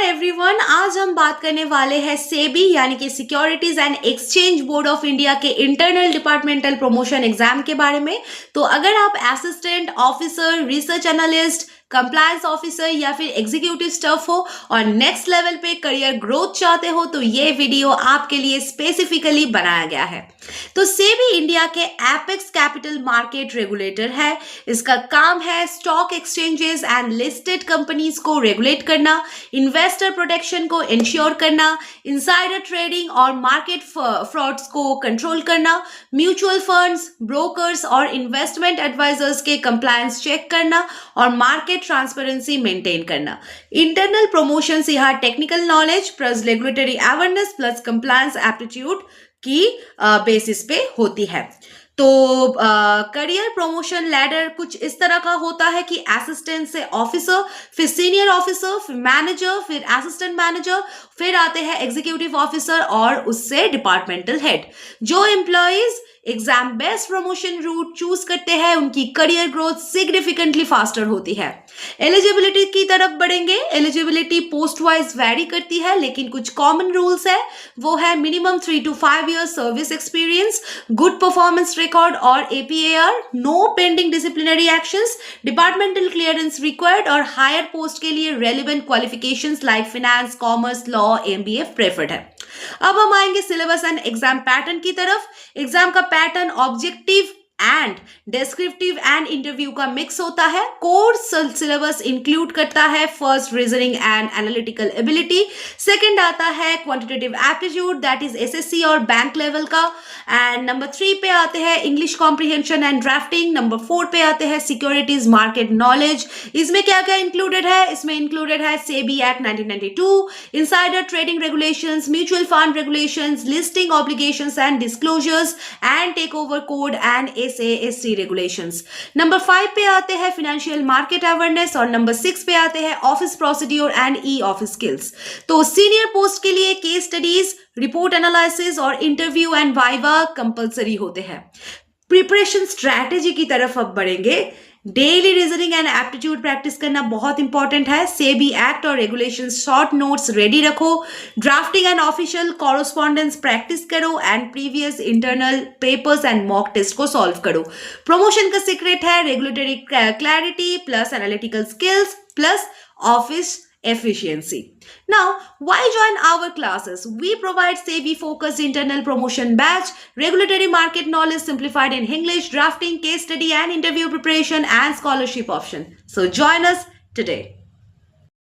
Everyone, आज हम बात करने वाले हैं सेबी यानी कि securities and exchange board of India के इंटरनल डिपार्टमेंटल प्रमोशन एग्जाम के बारे में। तो अगर आप assistant officer, research analyst, compliance officer या फिर एग्जीक्यूटिव स्टाफ हो और नेक्स्ट लेवल पे करियर ग्रोथ चाहते हो तो ये वीडियो आपके लिए स्पेसिफिकली बनाया गया है। तो सेबी इंडिया के एपेक्स कैपिटल मार्केट रेगुलेटर है। इसका काम है stock exchanges and listed companies को रेगुलेट करना, इन्वेस्टर प्रोटेक्शन को इंश्योर करना, इनसाइडर ट्रेडिंग और मार्केट फ्रॉड्स को कंट्रोल करना, म्यूचुअल फंड्स, ब्रोकर्स और इन्वेस्टमेंट एडवाइजर्स के कंप्लायंस चेक करना और मार्केट ट्रांसपेरेंसी मेंटेन करना। इंटरनल प्रमोशन से यहाँ technical knowledge plus regulatory awareness plus compliance aptitude की बेसिस पे होती है। तो करियर प्रमोशन लैडर कुछ इस तरह का होता है कि असिस्टेंट से ऑफिसर, फिर सीनियर ऑफिसर, फिर मैनेजर, फिर असिस्टेंट मैनेजर, फिर आते हैं एग्जीक्यूटिव ऑफिसर और उससे डिपार्टमेंटल हेड। जो employees exam based promotion route choose करते हैं उनकी करियर ग्रोथ सिग्निफिकेंटली फास्टर होती है। एलिजिबिलिटी की तरफ बढ़ेंगे। एलिजिबिलिटी पोस्ट वाइज वैरी करती है, लेकिन कुछ कॉमन रूल्स है। वो है minimum 3 to 5 years service experience, good performance record और APAR, no pending disciplinary actions, departmental clearance required और हायर पोस्ट के लिए relevant qualifications like finance, commerce, law, MBA preferred है। अब हम आएंगे सिलेबस एंड एग्जाम पैटर्न की तरफ। एग्जाम का pattern objective and descriptive and interview का मिक्स होता है। कोर्स सिलेबस इंक्लूड करता है first reasoning and analytical ability, second आता है quantitative aptitude that is SSC और बैंक लेवल का, एंड नंबर 3 पे आते हैं English comprehension and drafting, number 4 पे आते हैं सिक्योरिटीज मार्केट नॉलेज। इसमें क्या क्या इंक्लूडेड है? इसमें इंक्लूडेड है SEBI act 1992, insider trading regulations, mutual fund regulations, listing obligations and disclosures and take over code and SAST regulations. Number 5 पे आते हैं फाइनेंशियल मार्केट अवेयरनेस और नंबर 6 पे आते हैं office procedure and office skills. तो सीनियर पोस्ट के लिए केस स्टडीज, रिपोर्ट एनालिसिस और इंटरव्यू एंड वाइवा कंपलसरी होते हैं। प्रिपरेशन स्ट्रैटेजी की तरफ अब बढ़ेंगे। Daily reasoning and aptitude practice करना बहुत इंपॉर्टेंट है। सेबी एक्ट और रेगुलेशन शॉर्ट नोट्स रेडी रखो। Drafting and official correspondence practice करो and previous internal papers and mock test को सॉल्व करो। प्रमोशन का सीक्रेट है regulatory clarity plus analytical skills plus office efficiency. Now, why join our classes? We provide SEBI focused internal promotion batch, regulatory market knowledge simplified in English, drafting, case study and interview preparation and scholarship option. So join us today.